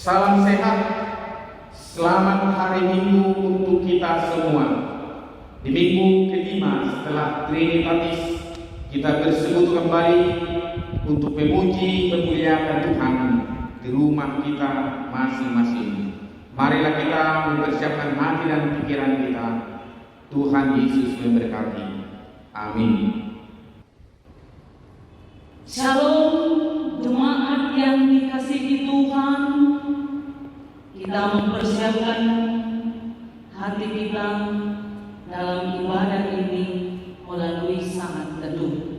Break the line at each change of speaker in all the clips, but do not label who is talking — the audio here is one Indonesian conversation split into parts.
Salam sehat, selamat hari Minggu untuk kita semua. Di minggu kelima setelah Trinitatis, kita bersekutu kembali untuk memuji memuliakan Tuhan di rumah kita masing-masing. Marilah kita mempersiapkan hati dan pikiran kita. Tuhan Yesus memberkati. Amin.
Shalom, jemaat yang dikasihi Tuhan. Kita mempersiapkan hati kita dalam ibadah ini melalui saat teduh.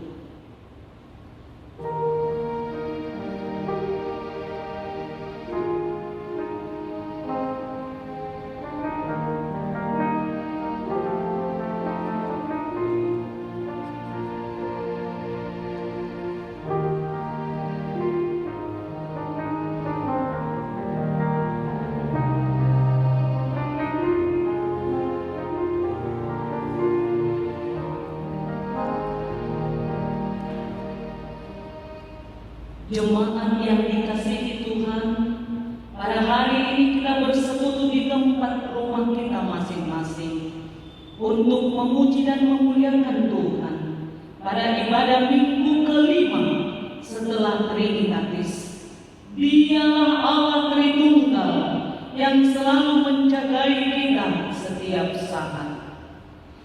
Jemaat yang dikasihi Tuhan, pada hari ini kita bersekutu di tempat rumah kita masing-masing untuk memuji dan memuliakan Tuhan pada ibadah minggu kelima setelah Trinitatis. Dialah Allah Tritunggal yang selalu menjagai kita setiap saat.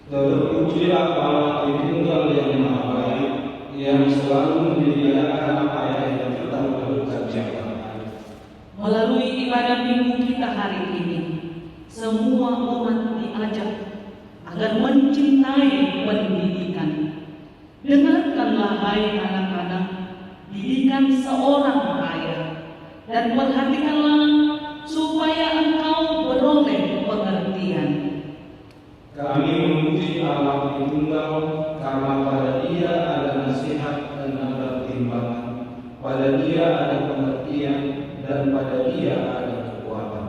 Terpujilah Allah Tritunggal yang Maha Baik, yang selalu menyediakan apa yang kita perlukan setiap hari.
Melalui ibadah minggu kita hari ini, semua umat diajak agar mencintai pendidikan. Dengarkanlah hai anak-anak, didikan seorang ayah, dan perhatikanlah supaya engkau beroleh pengertian.
Kami memuji Allah Tritunggal karena pada Dia ada nasihat dan ada pertimbangan, pada Dia ada pengertian, dan pada Dia ada kekuatan.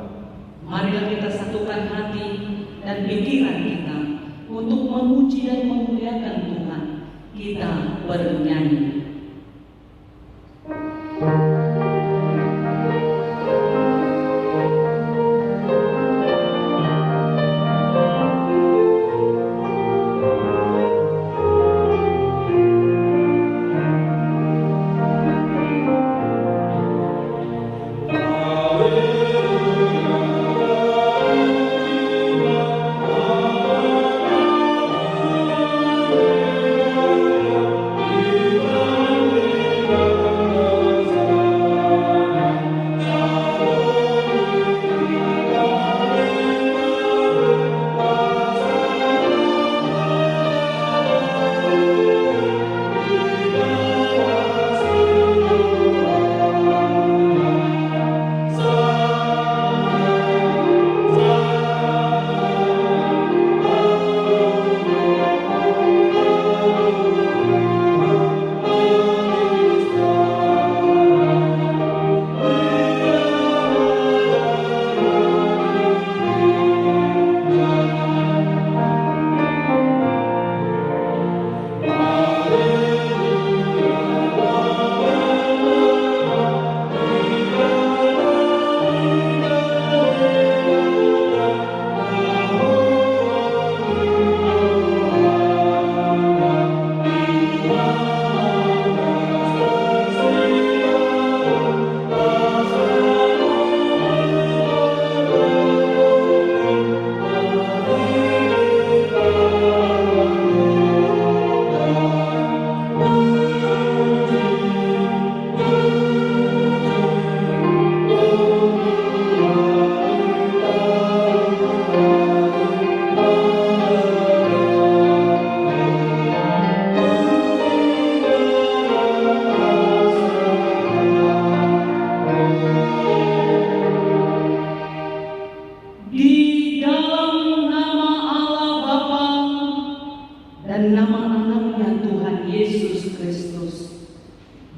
Marilah kita satukan hati dan pikiran kita untuk memuji dan memuliakan Tuhan. Kita bernyanyi.
Haleluya.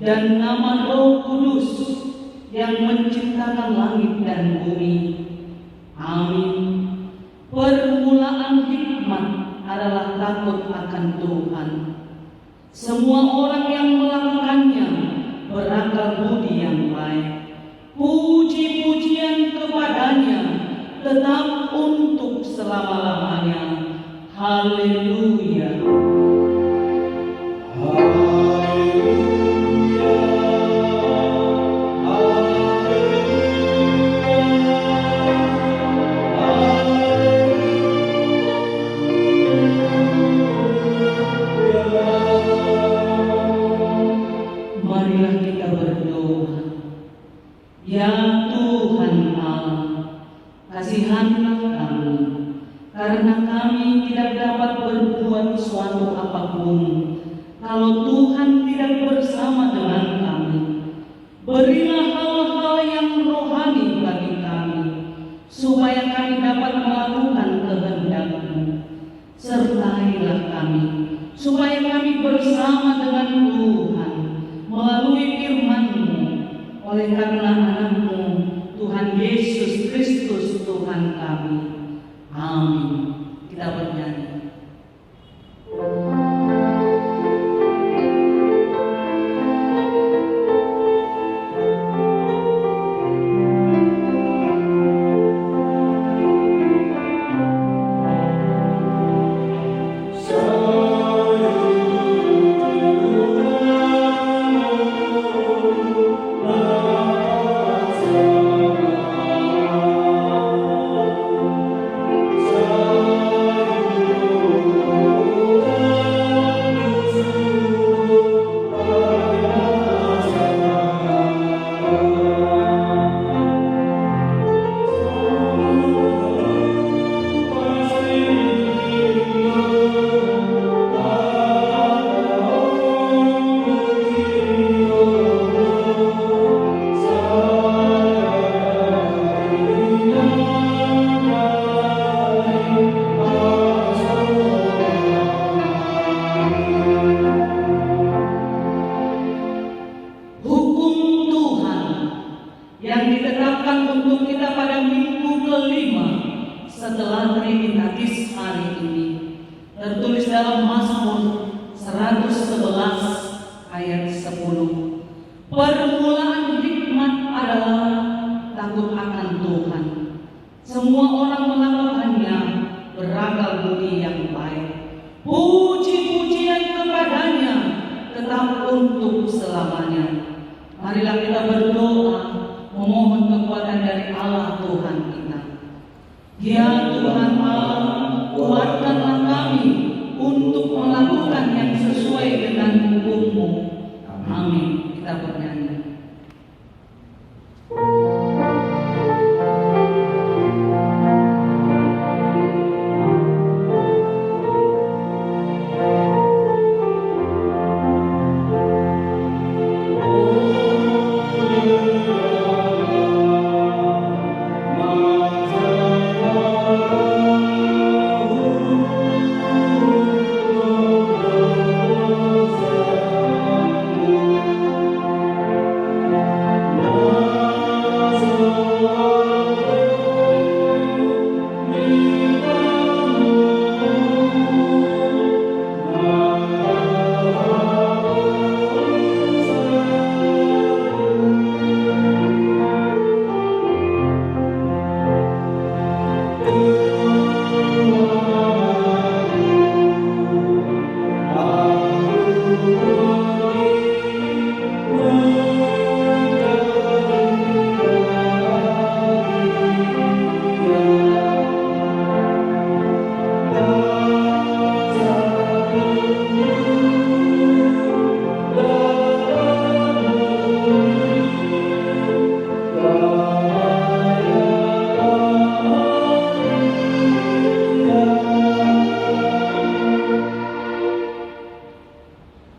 dan nama Roh Kudus yang menciptakan langit dan bumi. Amin. Permulaan hikmat adalah takut akan Tuhan. Semua orang yang melakukannya berakal budi yang baik. Puji-pujian kepadanya tetap untuk selama-lamanya. Haleluya. Marilah kita berdoa. Ya Tuhan Allah, kasihanilah kami, karena kami tidak dapat berbuat suatu apapun kalau Tuhan tidak bersama dengan kami. Berilah hal-hal yang rohani bagi kami, supaya kami dapat melakukan kehendak-Mu. Sertailah kami, supaya kami bersama dengan Tuhan melalui firman-Mu, oleh karena anak-Mu, Tuhan Yesus Kristus Tuhan kami. Amin. Kita bernyanyi. Yang ditetapkan untuk kita pada minggu kelima setelah Trinitatis hari ini, tertulis dalam Mazmur 111 ayat 10. Permulaan hikmat adalah takut akan Tuhan. Semua orang melakukannya berakal budi yang baik. Puji-pujian kepadanya tetap untuk selamanya. Marilah kita berdoa memohon kekuatan dari Allah Tuhan kita. Ya Tuhan Allah, kuatkanlah kami untuk melakukan yang sesuai dengan hukum-Mu. Amin. Kita bernyanyi.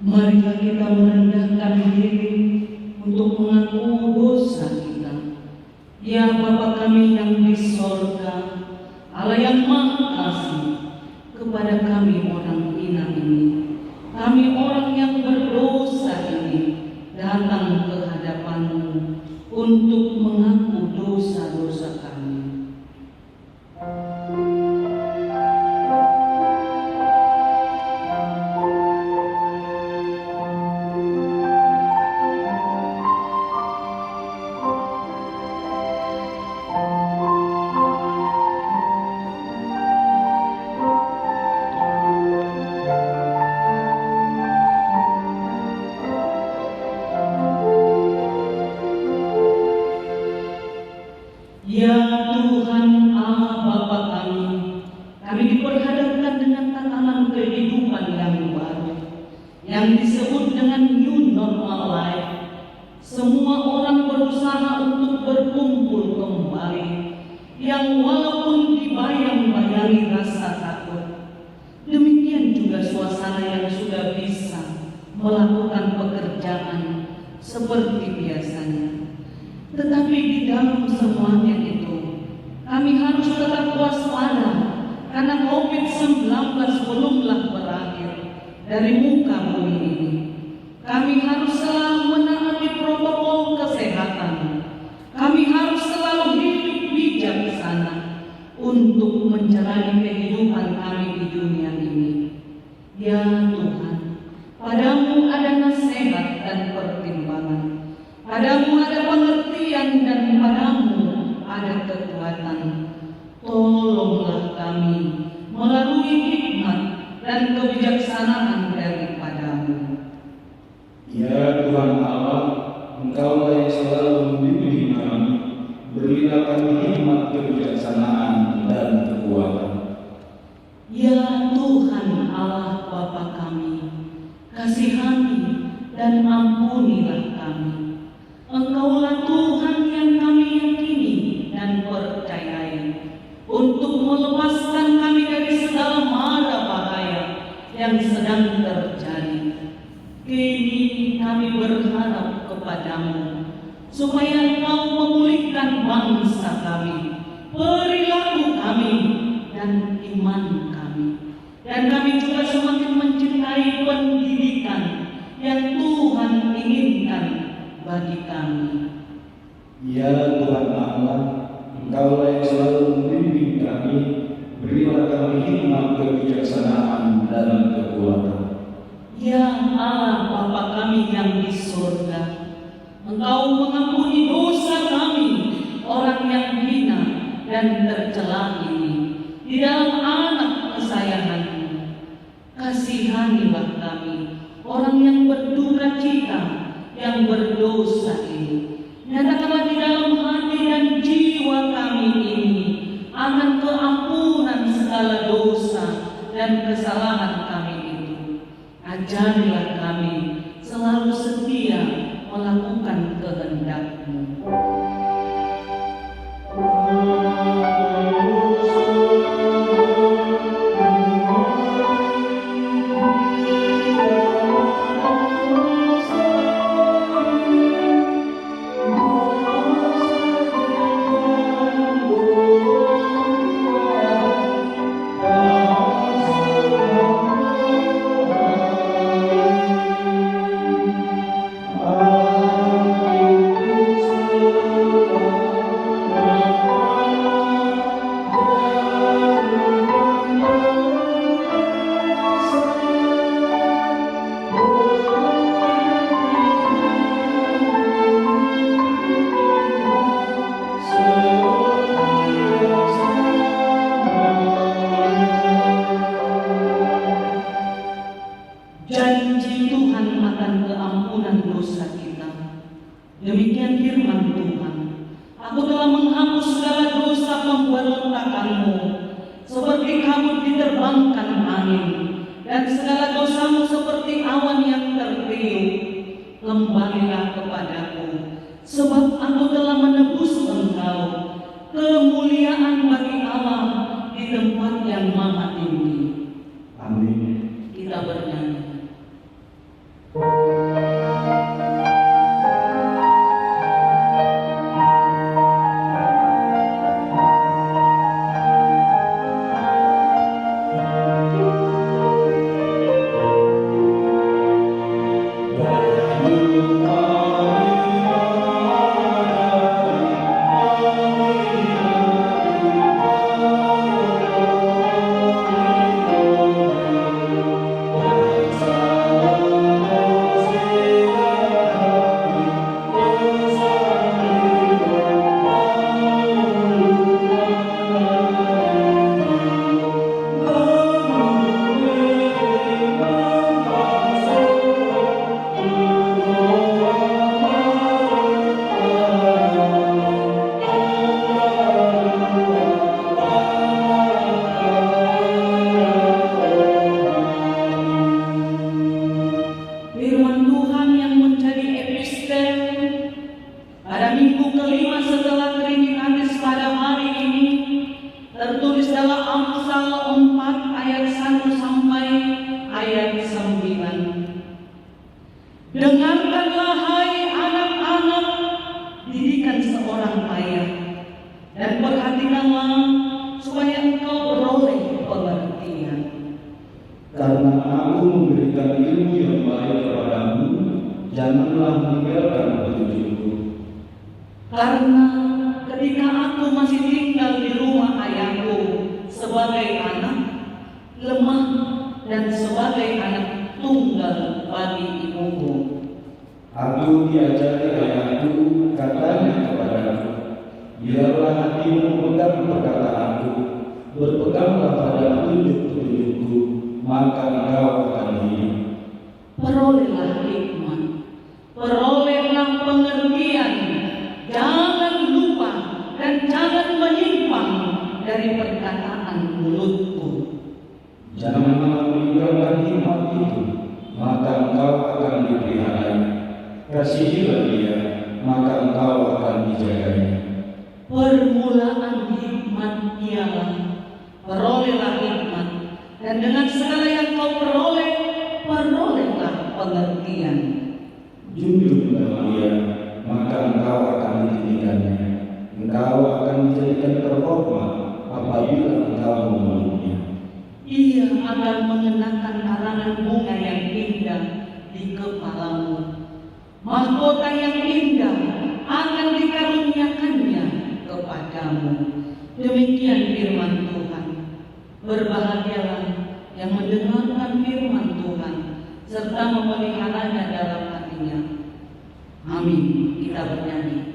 Marilah kita merendahkan diri untuk mengaku dosa kita. Ya Bapa kami yang di sorga, Allah yang Maha Kasih, kepada kami orang hina ini, kami orang yang berdosa ini, dan rasa takut. Demikian juga suasana yang sudah bisa melakukan pekerjaan seperti biasanya. Tetapi di dalam semuanya itu, kami harus tetap waspada karena COVID-19 belumlah berakhir dari muka bumi ini. Kami harus selalu menaati protokol kesehatan. Kami harus selalu hidup bijaksana untuk menjalani kehidupan kami di dunia ini. Ya Tuhan, Padamu ada nasihat dan pertimbangan. Padamu ada pengertian dan padamu ada kekuatan. Tolonglah kami melalui hikmat dan kebijaksanaan daripadamu.
Ya Tuhan Allah, Engkaulah yang selalu membimbing kami. Berilah kami hikmat, kebijaksanaan, dan kekuatan.
Ya Tuhan Allah Bapa kami, kasihani dan ampunilah kami. Engkaulah Tuhan yang kami yakini dan percayai untuk melepaskan kami dari segala mara bahaya yang sedang terjadi. Kini kami berharap kepadamu supaya Engkau memulihkan bangsa kami, perilaku kami, dan iman kami. Dan kami juga semakin mencintai pendidikan yang Tuhan inginkan bagi kami.
Ya Tuhan Allah, Engkaulah yang selalu membimbing kami. Berilah kami hikmat, kebijaksanaan, dan kekuatan.
Ya Allah Bapa kami yang di surga, Engkau mengampuni dosa kami, orang yang hina dan tercela ini, di dalam anak kesayangan-Mu. Kasihanilah kami, orang yang berduka cita, yang berdosa ini. Nyatakanlah di dalam hati dan jiwa kami ini akan keampunan segala dosa dan kesalahan kami itu. Ajarilah kami selalu setia melakukan kehendak-Mu. Janji Tuhan akan keampunan dosa kita. Demikian firman Tuhan. Aku telah menghapus segala dosa pemberontakanmu, seperti kabut diterbangkan angin, dan segala dosamu seperti awan yang tertiup. Kembalilah kepadaku, sebab aku telah menebus engkau. Kemuliaan bagi Allah di tempat yang maha tinggi.
Amin.
Kita bernyanyi.
Amin.
adalah Amsal 4 ayat 1 sampai ayat 9. Dengarkanlah hai anak-anak didikan seorang ayah, dan perhatikanlah supaya engkau beroleh pengertian.
Karena aku memberikan ilmu yang baik kepadamu, janganlah meninggalkan petunjukku.
Karena ketika aku masih tinggal di rumah ayahku sebagai anak lemah dan sebagai anak tunggal bagi ibuku,
Aku diajari ayahku, katanya kepadaku, biarlah hatimu memegang perkataanku, berpeganglah pada petunjuk-petunjukku, maka engkau akan hidup.
perolehlah hikmat, perolehlah pengertian, jangan lupa dan jangan menyimpang dari perkataan mulutku.
Janganlah meninggalkan hikmat itu, maka engkau akan dipeliharanya. Kasihilah dia, maka engkau akan dijaganya.
Permulaan hikmat ialah perolehlah hikmat, dan dengan segala yang kau peroleh, perolehlah pengertian.
Junjunglah dia, maka engkau akan ditinggikannya. Engkau akan dijadikan terhormat apabila engkau memeluknya.
Ia akan mengenakan karangan bunga yang indah di kepalamu. Mahkota yang indah akan dikaruniakannya kepadamu. Demikian firman Tuhan. Berbahagialah yang mendengarkan firman Tuhan serta memeliharanya dalam hatinya. Amin. Kita bernyanyi.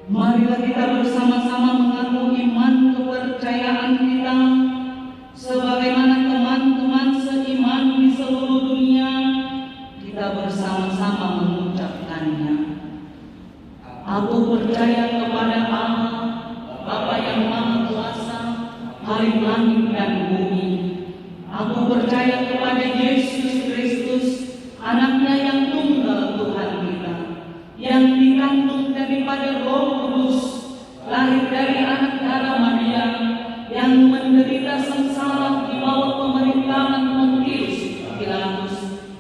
Marilah kita bersama-sama mengaku iman kepercayaan kita sebagaimana teman-teman seiman di seluruh dunia. Kita bersama-sama mengucapkannya. Aku percaya kepada Allah, Bapa yang Maha Kuasa, Khalik langit dan bumi. Aku percaya kepada Yesus Kristus, Anaknya yang tunggal Tuhan kita, yang dikandung daripada Roh Kudus, lahir dari anak darah Maria, yang menderita sengsara di bawah pemerintahan Pontius Pilatus,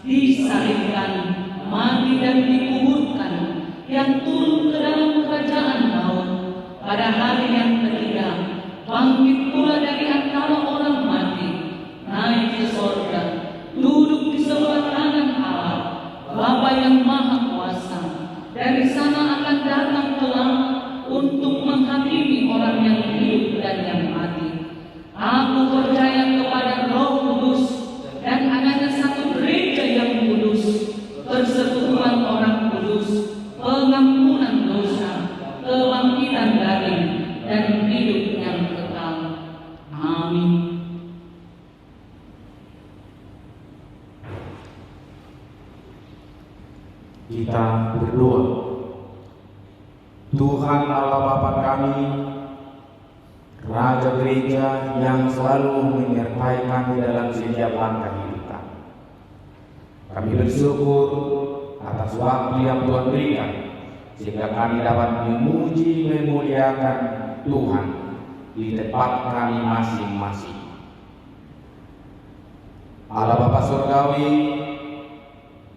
disalibkan, mati dan dikuburkan, yang turun ke dalam kerajaan maut, pada hari yang ketiga bangkit pula dari antara orang mati, naik ke sorga, duduk di sebelah kanan Allah, Bapa yang Maha Kuasa. Dari sana akan datang kelak untuk menghakimi orang yang hidup dan yang mati. Aku percaya kepada Roh Kudus dan adanya satu gereja yang kudus, persekutuan orang kudus, pengampunan dosa, kebangkitan dari dan hidup yang kekal. Amin.
Kita berdoa. Tuhan Allah Bapa kami, Raja Gereja yang selalu menyertai kami dalam setiap langkah hidup kami. Kami bersyukur atas waktu yang Tuhan berikan, sehingga kami dapat memuji memuliakan Tuhan di tempat kami masing-masing. Allah Bapa Surgawi,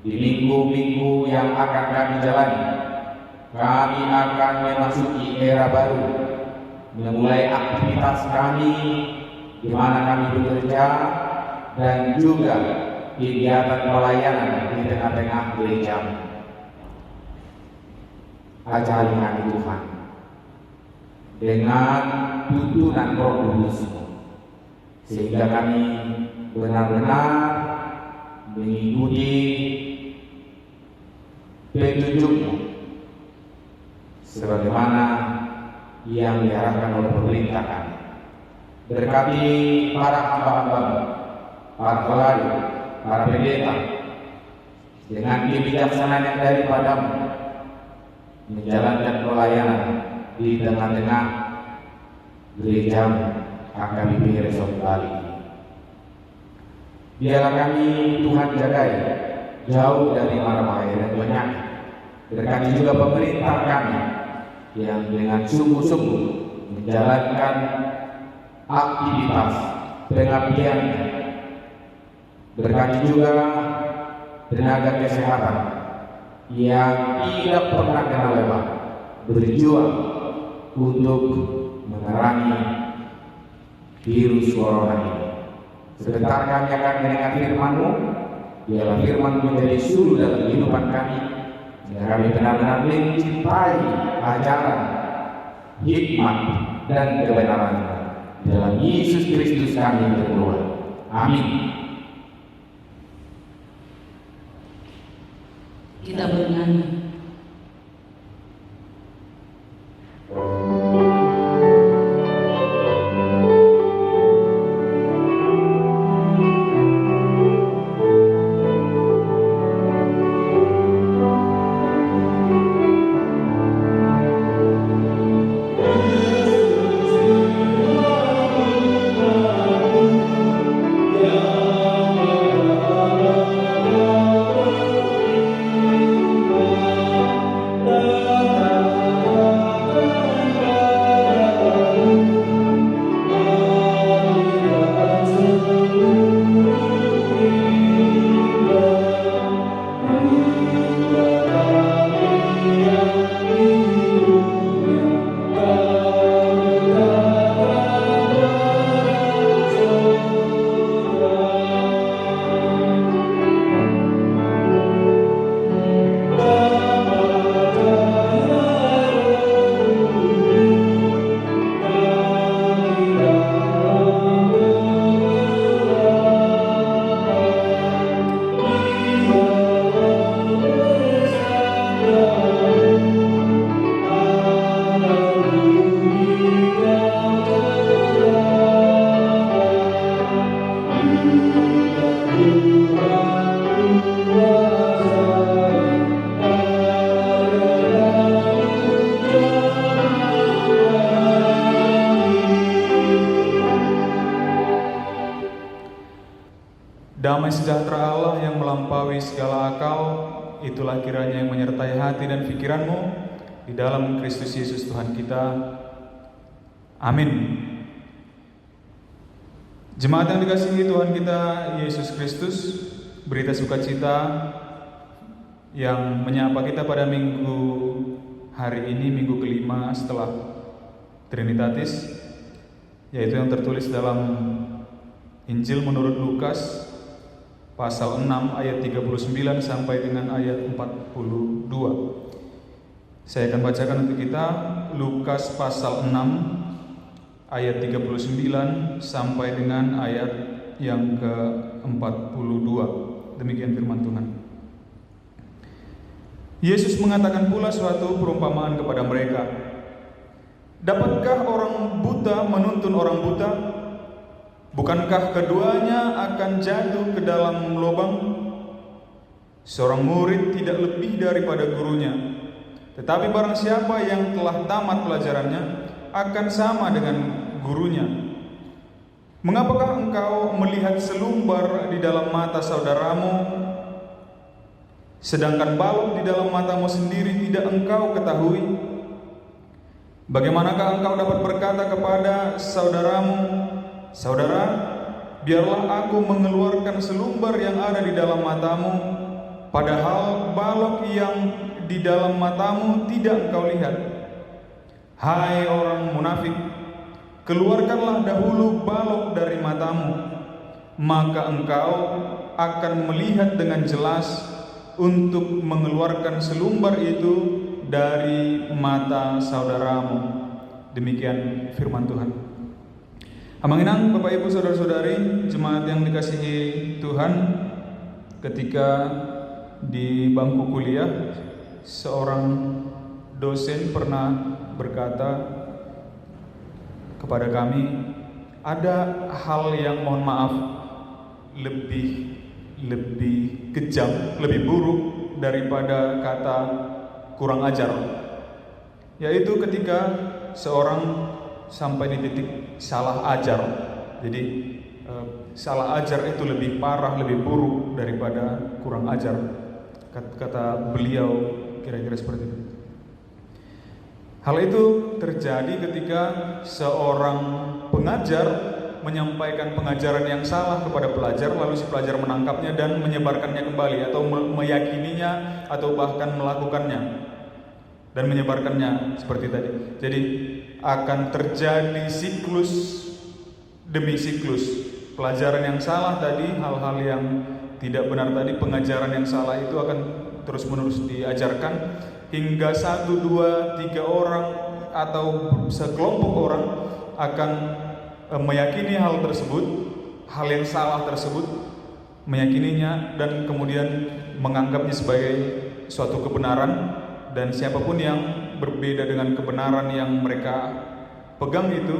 di minggu-minggu yang akan kami jalani, kami akan memasuki era baru, memulai aktivitas kami di mana kami bekerja dan juga kegiatan pelayanan di tengah-tengah gereja. Ajari kami Tuhan dengan tuntunan Roh Kudus-Mu, sehingga kami benar-benar mengikuti petunjuk-Mu sebagaimana yang diarahkan oleh pemerintah kami. Berkati para hamba-hamba-Mu, para pelayan, para pendeta, dengan kebijaksanaan yang daripada-Mu, menjalankan pelayanan di tengah-tengah gereja HKBP Resort Bali. Biarlah kami Tuhan jagai jauh dari mara bahaya dan penyakit. Berkati juga pemerintah kami yang dengan sungguh-sungguh menjalankan aktivitas pengabdiannya. Berkati juga tenaga kesehatan yang tidak pernah kenal lelah, berjuang untuk memerangi virus corona ini. Sebentar kami akan mendengar firman-Mu, biarlah firman menjadi suluh dalam kehidupan kami, sehingga kami benar-benar mencintai ajaran, hikmat, dan kebenaran. Dalam Yesus Kristus kami berdoa. Amin.
Kita bernyanyi.
Damai sejahtera Allah yang melampaui segala akal, itulah kiranya yang menyertai hati dan pikiranmu di dalam Kristus Yesus Tuhan kita. Amin. Jemaat yang dikasihi Tuhan kita Yesus Kristus, berita sukacita yang menyapa kita pada minggu hari ini, minggu kelima setelah Trinitatis, yaitu yang tertulis dalam Injil menurut Lukas pasal 6 ayat 39 sampai dengan ayat 42. Saya akan bacakan untuk kita Lukas pasal 6 ayat 39 sampai dengan ayat yang ke-42. Demikian firman Tuhan. Yesus mengatakan pula suatu perumpamaan kepada mereka. Dapatkah orang buta menuntun orang buta? Bukankah keduanya akan jatuh ke dalam lubang? Seorang murid tidak lebih daripada gurunya, tetapi barang siapa yang telah tamat pelajarannya akan sama dengan gurunya. Mengapakah engkau melihat selumbar di dalam mata saudaramu, sedangkan balok di dalam matamu sendiri tidak engkau ketahui? Bagaimanakah engkau dapat berkata kepada saudaramu, saudara, biarlah aku mengeluarkan selumbar yang ada di dalam matamu, padahal balok yang di dalam matamu tidak engkau lihat? Hai orang munafik, keluarkanlah dahulu balok dari matamu, maka engkau akan melihat dengan jelas untuk mengeluarkan selumbar itu dari mata saudaramu. Demikian firman Tuhan. Amanginang Bapak Ibu Saudara-saudari, jemaat yang dikasihi Tuhan, ketika di bangku kuliah, seorang dosen pernah berkata kepada kami, ada hal yang mohon maaf lebih kejam, lebih buruk daripada kata kurang ajar, yaitu ketika seorang sampai di titik salah ajar. Jadi salah ajar itu lebih parah, lebih buruk daripada kurang ajar, kata beliau kira-kira seperti itu. Hal itu terjadi ketika seorang pengajar menyampaikan pengajaran yang salah kepada pelajar, lalu si pelajar menangkapnya dan menyebarkannya kembali, atau meyakininya, atau bahkan melakukannya dan menyebarkannya seperti tadi. Jadi akan terjadi siklus demi siklus. Pelajaran yang salah tadi, hal-hal yang tidak benar tadi, pengajaran yang salah itu akan terus-menerus diajarkan hingga 1, 2, 3 orang atau sekelompok orang akan meyakini hal tersebut, hal yang salah tersebut, meyakininya dan kemudian menganggapnya sebagai suatu kebenaran, dan siapapun yang berbeda dengan kebenaran yang mereka pegang itu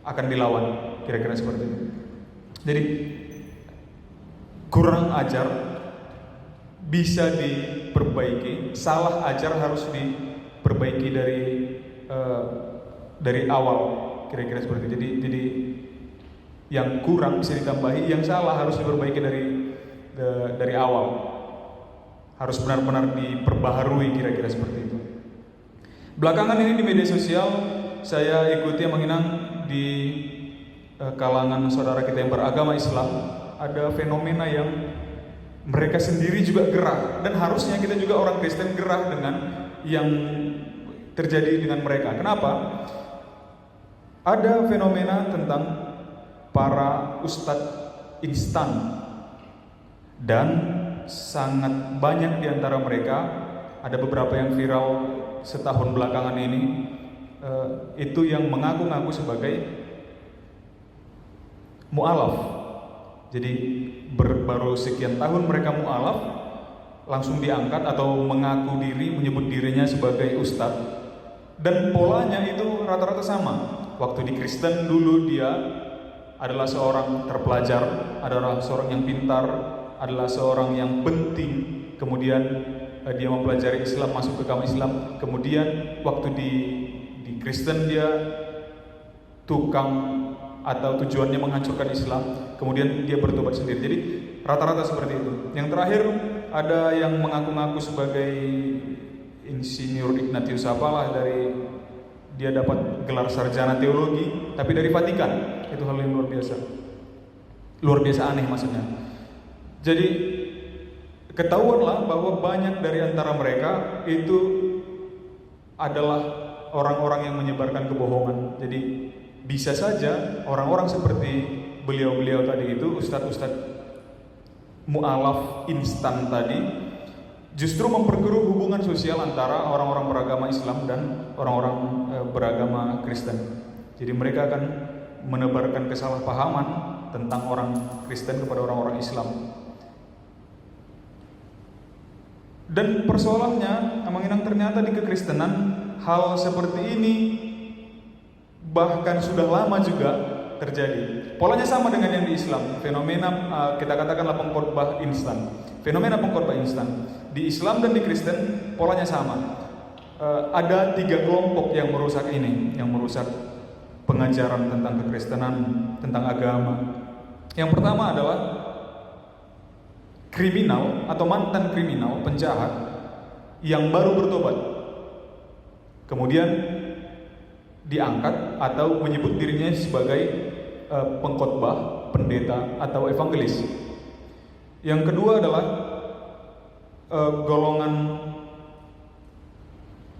akan dilawan, kira-kira seperti itu. Jadi kurang ajar bisa diperbaiki, salah ajar harus diperbaiki dari awal, kira-kira seperti itu. Jadi yang kurang bisa ditambahi, yang salah harus diperbaiki dari awal, harus benar-benar diperbaharui, kira-kira seperti itu. Belakangan ini di media sosial saya ikuti yang menginang di kalangan saudara kita yang beragama Islam, ada fenomena yang mereka sendiri juga gerah, dan harusnya kita juga orang Kristen gerah dengan yang terjadi dengan mereka. Kenapa? Ada fenomena tentang para ustadz instan, dan sangat banyak di antara mereka, ada beberapa yang viral setahun belakangan ini, itu yang mengaku-ngaku sebagai mu'alaf. Jadi baru sekian tahun mereka mu'alaf, langsung diangkat atau mengaku diri, menyebut dirinya sebagai ustadz, dan polanya itu rata-rata sama. Waktu di Kristen dulu dia adalah seorang terpelajar, adalah seorang yang pintar, adalah seorang yang penting. Kemudian dia mempelajari Islam, masuk ke agama Islam. Kemudian waktu di Kristen dia tukang atau tujuannya menghancurkan Islam. Kemudian dia bertobat sendiri. Jadi rata-rata seperti itu. Yang terakhir ada yang mengaku-ngaku sebagai Insinyur Ignatius apalah, dari dia dapat gelar sarjana teologi, tapi dari Vatikan. Itu hal yang luar biasa. Luar biasa aneh maksudnya. Jadi ketahuanlah bahwa banyak dari antara mereka itu adalah orang-orang yang menyebarkan kebohongan. Jadi bisa saja orang-orang seperti beliau-beliau tadi itu, ustadz-ustadz mu'alaf instan tadi, justru memperkeruh hubungan sosial antara orang-orang beragama Islam dan orang-orang beragama Kristen. Jadi mereka akan menebarkan kesalahpahaman tentang orang Kristen kepada orang-orang Islam. Dan persoalannya, menginang ternyata di kekristenan hal seperti ini bahkan sudah lama juga terjadi. Polanya sama dengan yang di Islam. Fenomena kita katakanlah pengkhotbah instan. Fenomena pengkhotbah instan di Islam dan di Kristen polanya sama. Ada 3 kelompok yang merusak ini, yang merusak pengajaran tentang kekristenan, tentang agama. Yang pertama adalah kriminal atau mantan kriminal, penjahat yang baru bertobat, kemudian diangkat atau menyebut dirinya sebagai pengkhotbah, pendeta atau evangelis. Yang kedua adalah golongan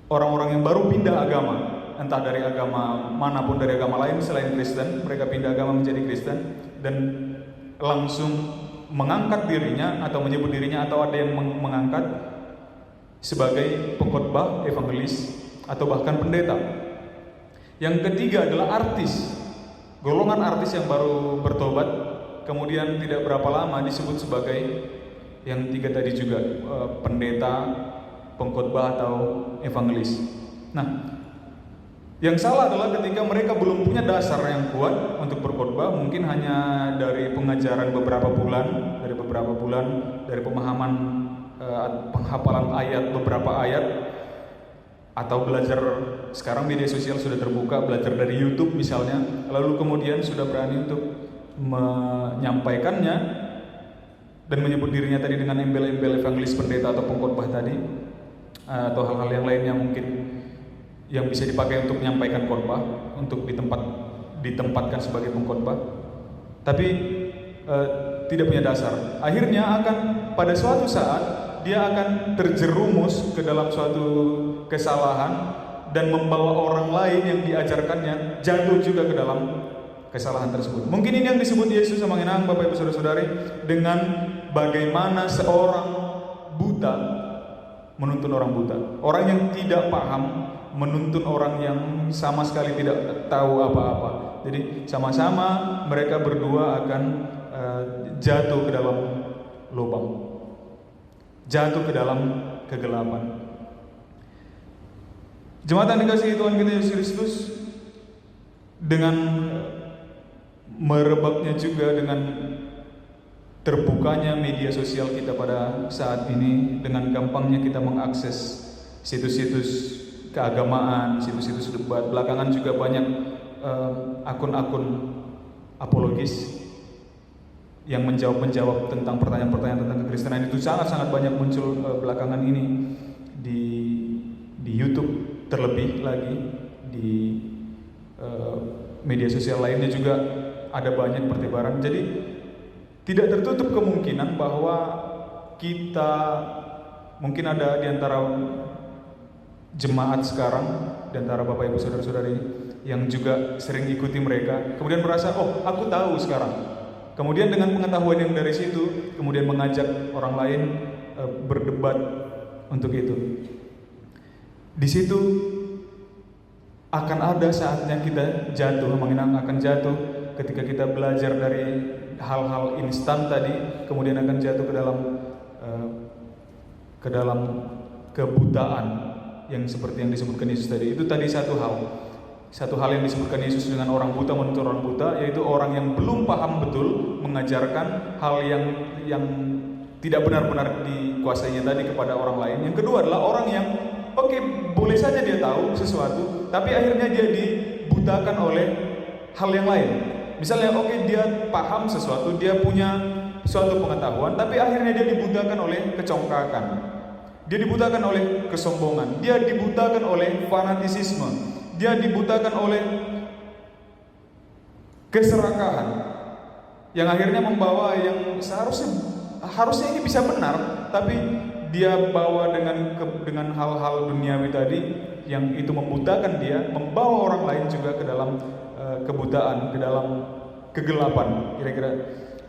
orang-orang yang baru pindah agama, entah dari agama manapun, dari agama lain selain Kristen, mereka pindah agama menjadi Kristen dan langsung mengangkat dirinya atau menyebut dirinya, atau ada yang mengangkat sebagai pengkhotbah, evangelis atau bahkan pendeta. Yang ketiga adalah artis, golongan artis yang baru bertobat kemudian tidak berapa lama disebut sebagai yang tiga tadi juga, pendeta, pengkhotbah atau evangelis. Nah, yang salah adalah ketika mereka belum punya dasar yang kuat untuk berkhotbah, mungkin hanya dari pengajaran beberapa bulan, dari pemahaman penghafalan ayat, beberapa ayat, atau belajar, sekarang media sosial sudah terbuka, belajar dari YouTube misalnya, lalu kemudian sudah berani untuk menyampaikannya dan menyebut dirinya tadi dengan embel-embel evangelis, pendeta atau pengkhotbah tadi, atau hal-hal yang lainnya mungkin yang bisa dipakai untuk menyampaikan khotbah, untuk ditempatkan sebagai pengkhotbah, tapi tidak punya dasar. Akhirnya akan pada suatu saat dia akan terjerumus ke dalam suatu kesalahan dan membawa orang lain yang diajarkannya jatuh juga ke dalam kesalahan tersebut. Mungkin ini yang disebut Yesus sama Inang, Bapak Ibu Saudara-saudari, dengan bagaimana seorang buta menuntun orang buta, orang yang tidak paham menuntun orang yang sama sekali tidak tahu apa-apa. Jadi sama-sama mereka berdua akan jatuh ke dalam lubang, jatuh ke dalam kegelapan. Jemaat yang dikasihi Tuhan kita Yesus Kristus, dengan merebaknya juga dengan terbukanya media sosial kita pada saat ini, dengan gampangnya kita mengakses situs-situs keagamaan, situs-situs debat. Belakangan juga banyak akun-akun apologis yang menjawab tentang pertanyaan-pertanyaan tentang kekristenan. Itu sangat-sangat banyak muncul belakangan ini di YouTube, terlebih lagi di media sosial lainnya juga ada banyak pertebaran. Jadi tidak tertutup kemungkinan bahwa kita, mungkin ada di antara jemaat sekarang, di antara Bapak Ibu Saudara-saudari yang juga sering ikuti mereka, kemudian merasa, oh aku tahu sekarang. Kemudian dengan pengetahuan yang dari situ, kemudian mengajak orang lain berdebat untuk itu. Di situ akan ada saatnya kita jatuh, akan jatuh ketika kita belajar dari hal-hal instan tadi, kemudian akan jatuh ke dalam kebutaan yang seperti yang disebutkan Yesus tadi. Itu tadi satu hal yang disebutkan Yesus dengan orang buta menuntun orang buta, yaitu orang yang belum paham betul mengajarkan hal yang tidak benar-benar dikuasainya tadi kepada orang lain. Yang kedua adalah orang yang boleh saja dia tahu sesuatu, tapi akhirnya dia dibutakan oleh hal yang lain. Misalnya dia paham sesuatu, dia punya suatu pengetahuan, tapi akhirnya dia dibutakan oleh kecongkakan, dia dibutakan oleh kesombongan, dia dibutakan oleh fanatisisme, dia dibutakan oleh keserakahan, yang akhirnya membawa yang harusnya ini bisa benar, tapi dia bawa dengan hal-hal duniawi tadi yang itu membutakan dia, membawa orang lain juga ke dalam kebutaan, ke dalam kegelapan, kira-kira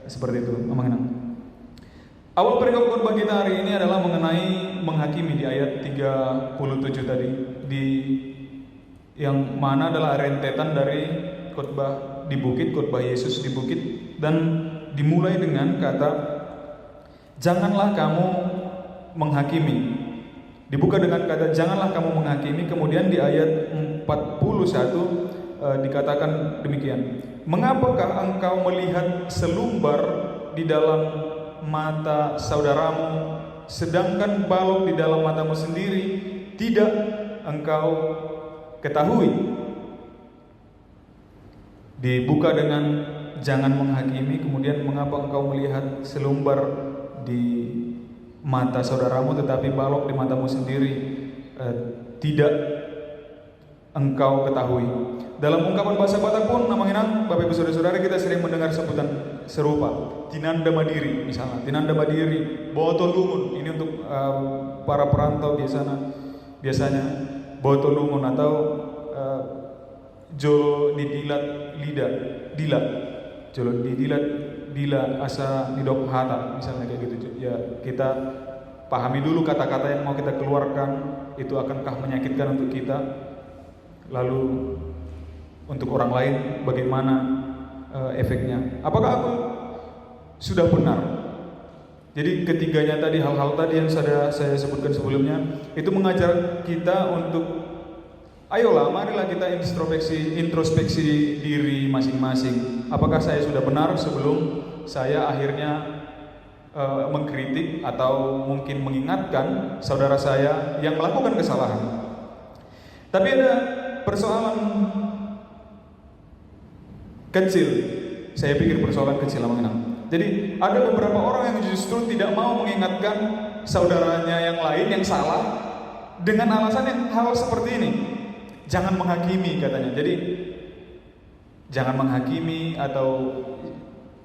seperti itu. Awal perikop khotbah kita hari ini adalah mengenai menghakimi di ayat 37 tadi, yang mana adalah rentetan dari khotbah di bukit, khotbah Yesus di bukit, dan dimulai dengan kata janganlah kamu menghakimi. Dibuka dengan kata janganlah kamu menghakimi. Kemudian di ayat 41 dikatakan demikian, mengapakah engkau melihat selumbar di dalam mata saudaramu, sedangkan balok di dalam matamu sendiri tidak engkau ketahui? Dibuka dengan jangan menghakimi, kemudian mengapa engkau melihat selumbar di mata saudaramu tetapi balok di matamu sendiri tidak engkau ketahui. Dalam ungkapan bahasa Batak pun namanya Bapak Ibu Saudara-saudara, kita sering mendengar sebutan serupa, tinanda madiri misalnya, tinanda madiri, botol lumun. Ini untuk para perantau biasanya botol lumun atau jolo didilat dila, jolo didilat dila asa didok hata misalnya kayak gitu. Ya, kita pahami dulu kata-kata yang mau kita keluarkan itu akankah menyakitkan untuk kita, lalu untuk orang lain bagaimana efeknya. Apakah aku sudah benar? Jadi ketiganya tadi, hal-hal tadi yang saya sebutkan sebelumnya itu mengajar kita untuk ayolah, marilah kita introspeksi diri masing-masing. Apakah saya sudah benar sebelum saya akhirnya mengkritik atau mungkin mengingatkan saudara saya yang melakukan kesalahan. Tapi ada persoalan kecil, saya pikir persoalan kecil namanya. Jadi ada beberapa orang yang justru tidak mau mengingatkan saudaranya yang lain yang salah dengan alasan yang hal seperti ini. Jangan menghakimi katanya. Jadi jangan menghakimi, atau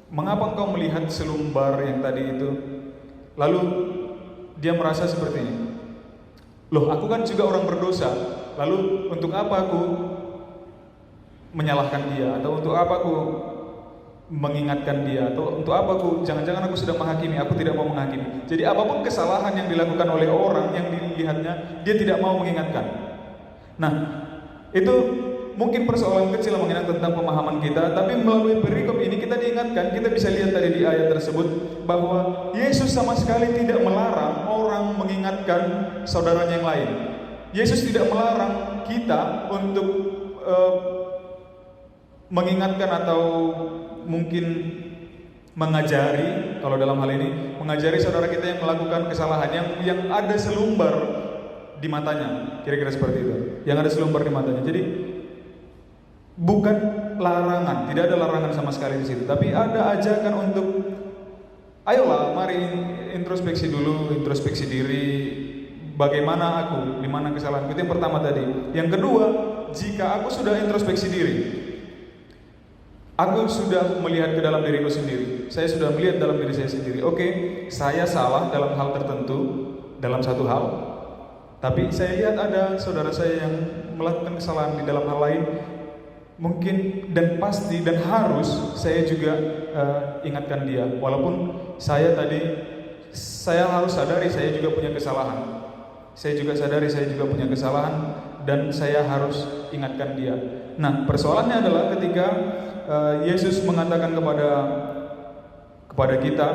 mengapa engkau melihat selumbar yang tadi itu, lalu dia merasa seperti ini. Loh, aku kan juga orang berdosa. Lalu untuk apa aku menyalahkan dia, atau untuk apa aku mengingatkan dia, atau untuk apa aku, jangan-jangan aku sudah menghakimi, aku tidak mau menghakimi. Jadi apapun kesalahan yang dilakukan oleh orang yang dilihatnya, dia tidak mau mengingatkan. Nah, itu mungkin persoalan kecil mengenai tentang pemahaman kita, tapi melalui perikop ini kita diingatkan, kita bisa lihat tadi di ayat tersebut bahwa Yesus sama sekali tidak melarang orang mengingatkan saudaranya yang lain. Yesus tidak melarang kita untuk mengingatkan atau mungkin mengajari, kalau dalam hal ini mengajari saudara kita yang melakukan kesalahan yang ada selumbar di matanya, kira-kira seperti itu, yang ada selumbar di matanya. Jadi bukan larangan, tidak ada larangan sama sekali di situ, tapi ada ajakan untuk ayolah, mari introspeksi dulu, introspeksi diri. Bagaimana aku, di mana kesalahanku, itu yang pertama tadi. Yang kedua, jika aku sudah introspeksi diri, aku sudah melihat ke dalam diriku sendiri, saya sudah melihat dalam diri saya sendiri. Oke, saya salah dalam hal tertentu, dalam satu hal, tapi saya lihat ada saudara saya yang melakukan kesalahan di dalam hal lain. Mungkin dan pasti dan harus saya juga ingatkan dia. Walaupun saya harus sadari saya juga punya kesalahan. Saya juga sadari saya juga punya kesalahan dan saya harus ingatkan dia. Nah, persoalannya adalah ketika Yesus mengatakan kepada kita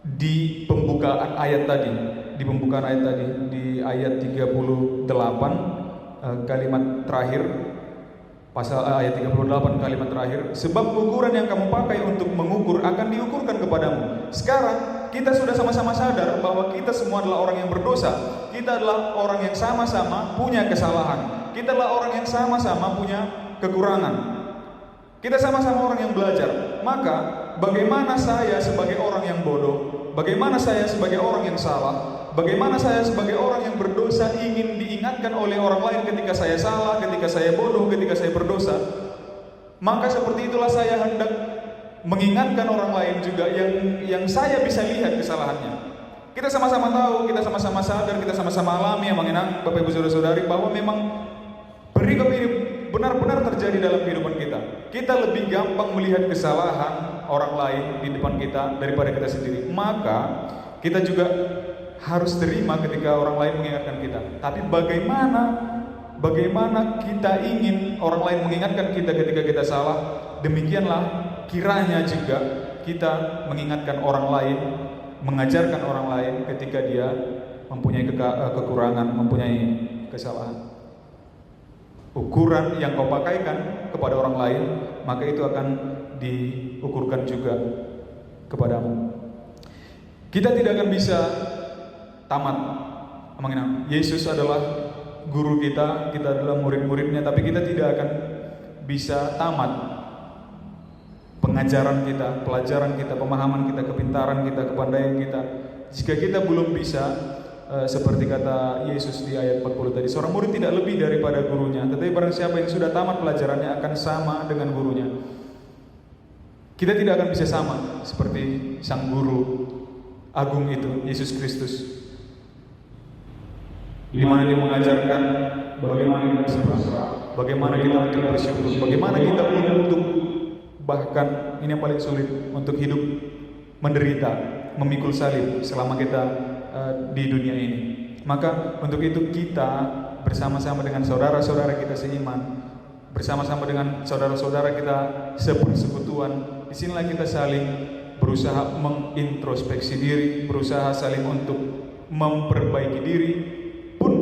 di pembukaan ayat tadi, di ayat 38 kalimat terakhir, pasal ayat 38 kalimat terakhir, sebab ukuran yang kamu pakai untuk mengukur akan diukurkan kepadamu. Sekarang kita sudah sama-sama sadar bahwa kita semua adalah orang yang berdosa. Kita adalah orang yang sama-sama punya kesalahan. Kita adalah orang yang sama-sama punya kekurangan. Kita sama-sama orang yang belajar. Maka bagaimana saya sebagai orang yang bodoh, bagaimana saya sebagai orang yang salah, bagaimana saya sebagai orang yang berdosa ingin diingatkan oleh orang lain ketika saya salah, ketika saya bodoh, ketika saya berdosa. Maka seperti itulah saya hendak mengingatkan orang lain juga yang saya bisa lihat kesalahannya. Kita sama-sama tahu, kita sama-sama sadar, kita sama-sama alami yang mengenang Bapak Ibu Saudara-saudari bahwa memang perikop ini benar-benar terjadi dalam kehidupan kita. Kita lebih gampang melihat kesalahan orang lain di depan kita daripada kita sendiri. Maka kita juga harus terima ketika orang lain mengingatkan kita. Tapi bagaimana kita ingin orang lain mengingatkan kita ketika kita salah, demikianlah kiranya juga kita mengingatkan orang lain, mengajarkan orang lain ketika dia mempunyai kekurangan, mempunyai kesalahan. Ukuran yang kau pakaikan kepada orang lain, maka itu akan diukurkan juga kepadamu. Kita tidak akan bisa tamat. Yesus adalah guru kita, kita adalah murid-muridnya, tapi kita tidak akan bisa tamat pengajaran kita, pelajaran kita, pemahaman kita, kepintaran kita, kepandaian kita. Jika kita belum bisa, seperti kata Yesus di ayat 40 tadi, seorang murid tidak lebih daripada gurunya, tetapi barang siapa yang sudah tamat pelajarannya akan sama dengan gurunya. Kita tidak akan bisa sama seperti sang guru agung itu, Yesus Kristus, di mana dia mengajarkan bagaimana kita berserah, bagaimana kita untuk bersyukur, bagaimana kita untuk, bahkan ini yang paling sulit, untuk hidup menderita, memikul salib selama kita di dunia ini. Maka untuk itu kita bersama-sama dengan saudara-saudara kita seiman, bersama-sama dengan saudara-saudara kita sepersekutuan, disinilah kita saling berusaha mengintrospeksi diri, berusaha saling untuk memperbaiki diri. Pun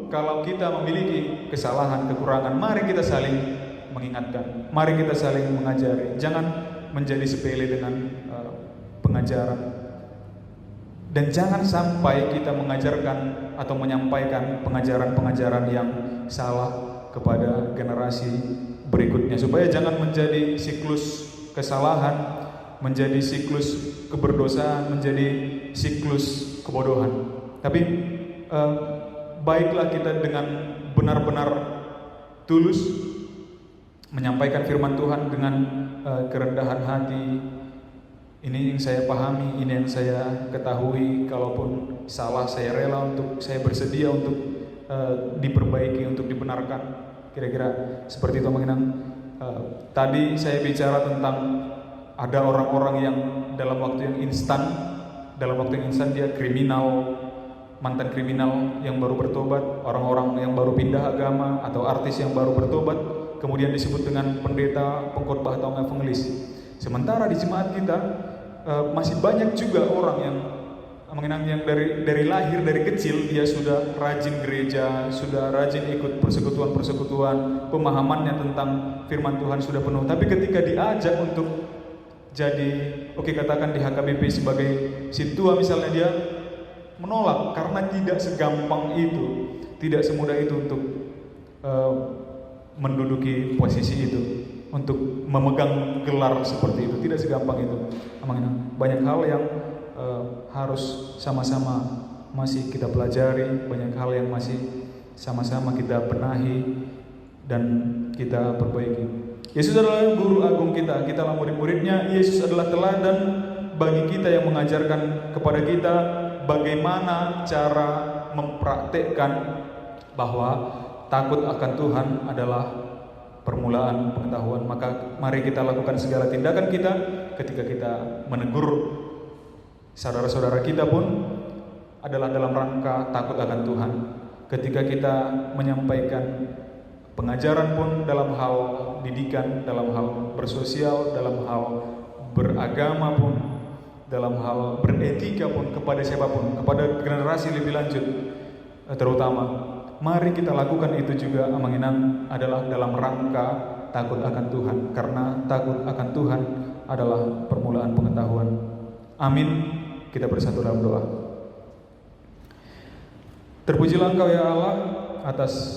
kalau kita memiliki kesalahan, kekurangan, mari kita saling mengingatkan, mari kita saling mengajari. Jangan menjadi sepele dengan pengajaran. Dan jangan sampai kita mengajarkan atau menyampaikan pengajaran-pengajaran yang salah kepada generasi berikutnya, supaya jangan menjadi siklus kesalahan, menjadi siklus keberdosaan, menjadi siklus kebodohan. Tapi baiklah kita dengan benar-benar tulus menyampaikan firman Tuhan dengan kerendahan hati. Ini yang saya pahami, ini yang saya ketahui. Kalaupun salah, saya rela untuk, saya bersedia untuk diperbaiki, untuk dibenarkan. Kira-kira seperti itu mengenang. Tadi saya bicara tentang ada orang-orang yang dalam waktu yang instan, dia kriminal, mantan kriminal yang baru bertobat, orang-orang yang baru pindah agama, atau artis yang baru bertobat, kemudian disebut dengan pendeta, pengkhotbah atau evangelis. Sementara di jemaat kita masih banyak juga orang yang dari lahir, dari kecil dia sudah rajin gereja, sudah rajin ikut persekutuan-persekutuan, pemahamannya tentang firman Tuhan sudah penuh. Tapi ketika diajak untuk jadi, katakan di HKBP sebagai sintua misalnya, dia menolak karena tidak segampang itu, tidak semudah itu untuk menduduki posisi itu, untuk memegang gelar seperti itu. Tidak segampang itu. Banyak hal yang harus sama-sama masih kita pelajari, banyak hal yang masih sama-sama kita benahi dan kita perbaiki. Yesus adalah guru agung kita, kita adalah murid-muridnya. Yesus adalah teladan bagi kita yang mengajarkan kepada kita bagaimana cara mempraktekkan bahwa takut akan Tuhan adalah permulaan pengetahuan. Maka mari kita lakukan segala tindakan kita ketika kita menegur saudara-saudara kita pun adalah dalam rangka takut akan Tuhan. Ketika kita menyampaikan pengajaran pun dalam hal didikan, dalam hal bersosial, dalam hal beragama pun, dalam hal beretika pun, kepada siapapun, kepada generasi lebih lanjut terutama, mari kita lakukan itu juga menginang adalah dalam rangka takut akan Tuhan, karena takut akan Tuhan adalah permulaan pengetahuan. Amin. Kita bersatu dalam doa. Terpujilah Engkau ya Allah atas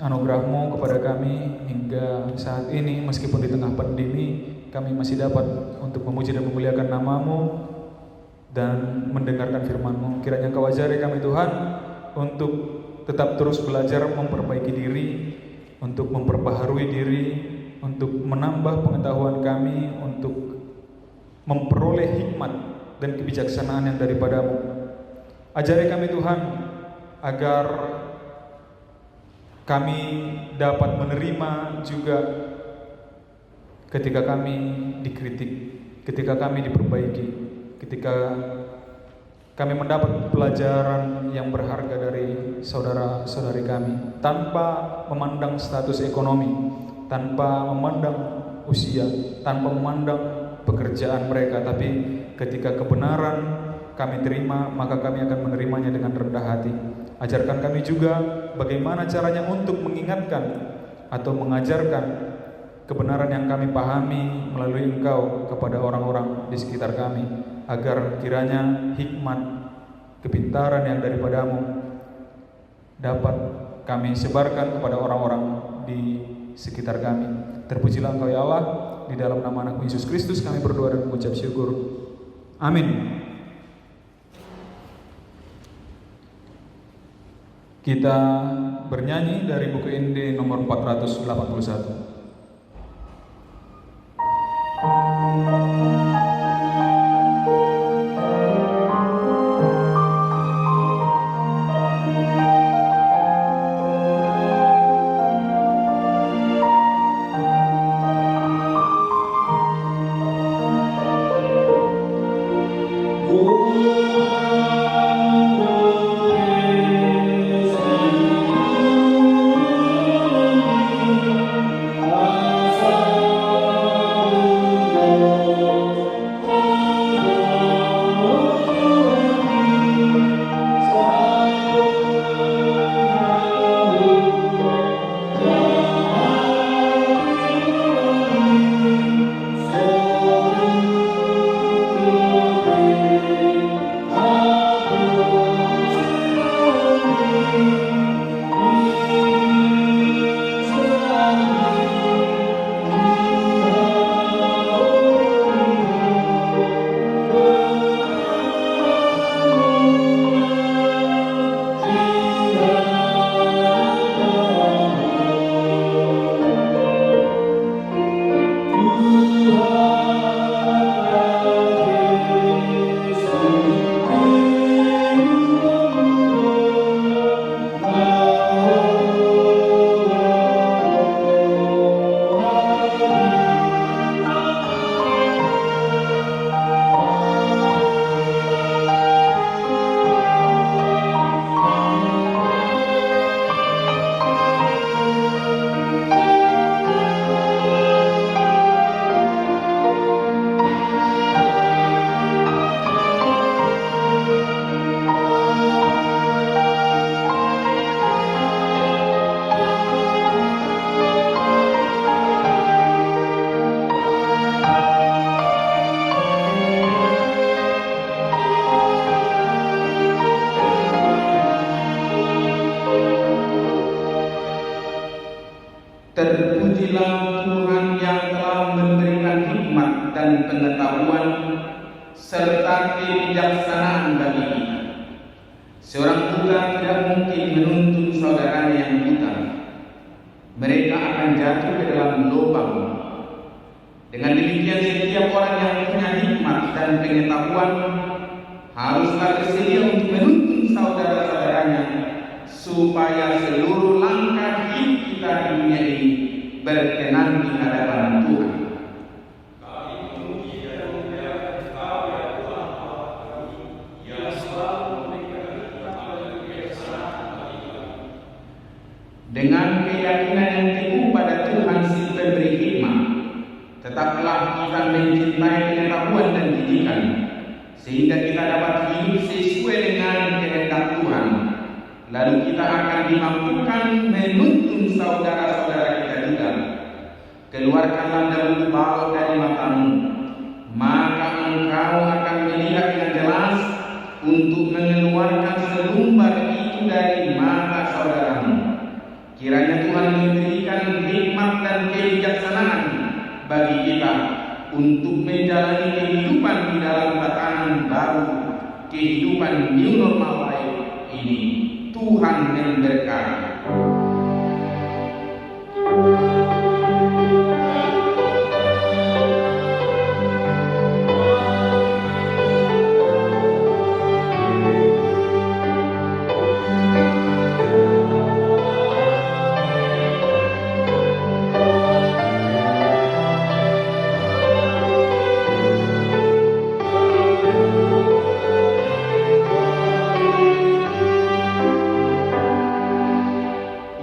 anugerah-Mu kepada kami hingga saat ini, meskipun di tengah pandemi kami masih dapat untuk memuji dan memuliakan nama-Mu dan mendengarkan firman-Mu. Kiranya Engkau ajari kami Tuhan untuk tetap terus belajar memperbaiki diri, untuk memperbaharui diri, untuk menambah pengetahuan kami, untuk memperoleh hikmat dan kebijaksanaan yang daripada-Mu. Ajari kami Tuhan agar kami dapat menerima juga ketika kami dikritik, ketika kami diperbaiki, ketika kami mendapat pelajaran yang berharga dari saudara-saudari kami, tanpa memandang status ekonomi, tanpa memandang usia, tanpa memandang pekerjaan mereka, tapi ketika kebenaran kami terima, maka kami akan menerimanya dengan rendah hati. Ajarkan kami juga bagaimana caranya untuk mengingatkan atau mengajarkan kebenaran yang kami pahami melalui Engkau kepada orang-orang di sekitar kami, agar kiranya hikmat, kepintaran yang daripada-Mu dapat kami sebarkan kepada orang-orang di sekitar kami. Terpujilah Engkau ya Allah. Di dalam nama anak Yesus Kristus kami berdoa dan mengucap syukur. Amin. Kita bernyanyi dari buku ND nomor 481.
Terpujilah Tuhan yang telah memberikan hikmat dan pengetahuan serta kebijaksanaan bagi kita. Seorang buta tidak mungkin menuntun saudaranya yang buta. Mereka akan jatuh ke dalam lubang. Dengan demikian setiap orang yang punya hikmat dan pengetahuan haruslah bersedia untuk menuntun saudara-saudaranya supaya seluruh langkah hidup kita di dunia ini berkenan di hadapan Tuhan.
Kami memuji dan memuliakan Engkau ya Tuhan Allah kami, yang selalu memberikan hikmat dan kebijaksanaan bagi kami.
Dengan keyakinan yang teguh pada Tuhan si pemberi hikmat, tetaplah kita mencintai pengetahuan dan didikan, sehingga kita dapat hidup sesuai dengan kehendak Tuhan. Lalu kita akan dimampukan menuntun saudara-saudara kita juga. Keluarkanlah dahulu balok dari matamu, maka engkau akan melihat dengan jelas untuk mengeluarkan selumbar itu dari mata saudaramu. Kiranya Tuhan memberikan hikmat dan kebijaksanaan bagi kita untuk menjalani kehidupan di dalam tatanan baru, kehidupan new normal life ini. Tuhan memberkati.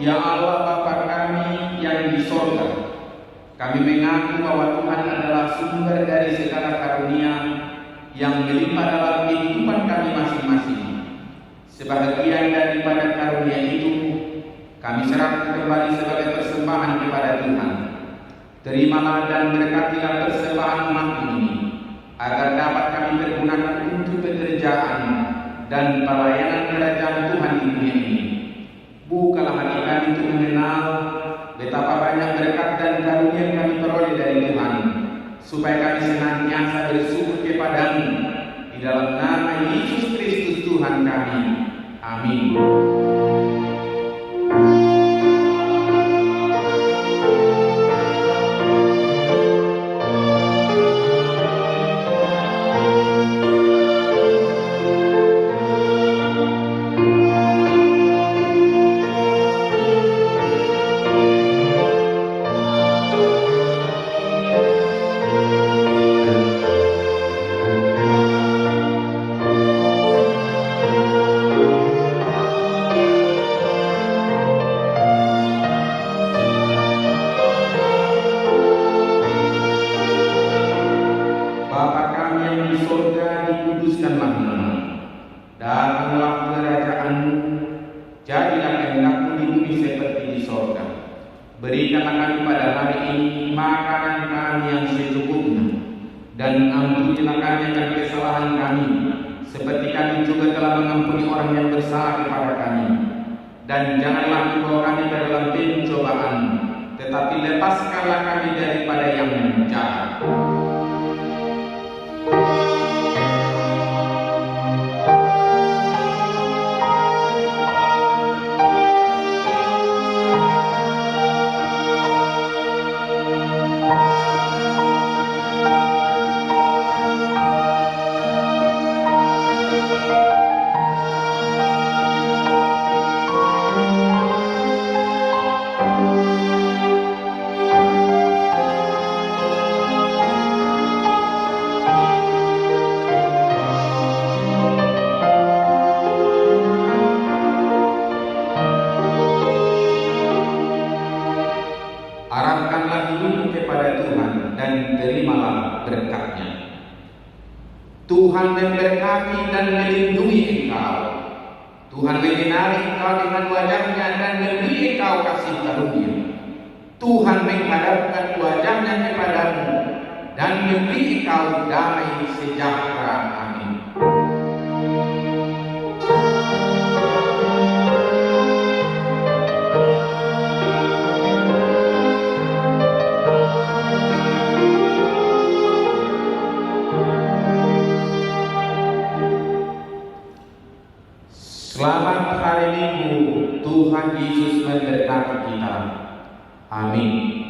Ya Allah Bapa kami yang di sorga, kami mengaku bahwa Tuhan adalah sumber dari segala karunia yang melimpah dalam kehidupan kami masing-masing. Sebahagian daripada karunia itu kami serahkan kembali sebagai persembahan kepada Tuhan. Terimalah dan berkatilah persembahan umat ini, agar dapat kami pergunakan untuk pekerjaan dan pelayanan kerajaan Tuhan di dunia ini. Bukalah hati kami untuk mengenal betapa banyak berkat dan karunia yang kami peroleh dari Tuhan, Amin. Bapa kami yang di surga, dikuduskanlah namamu. Datanglah kerajaan-Mu, jadilah kehendak-Mu di bumi seperti di surga. Berikanlah kami pada hari ini makanan kami yang secukupnya, dan ampunilah kami akan kesalahan kami, seperti kami juga telah mengampuni orang yang bersalah kepada kami. Dan janganlah membawa kami ke dalam pencobaan, tetapi lepaskanlah kami daripada yang jahat. Arahkanlah hidupmu kepada Tuhan dan terimalah berkat-Nya. Tuhan memberkati dan melindungi engkau. Tuhan menyinari engkau dengan wajah-Nya dan memberi engkau kasih karunia. Tuhan menghadapkan wajah-Nya kepadamu dan memberi engkau damai sejahtera. Amin. Selamat hari Minggu, Tuhan Yesus memberkati kita. Amin.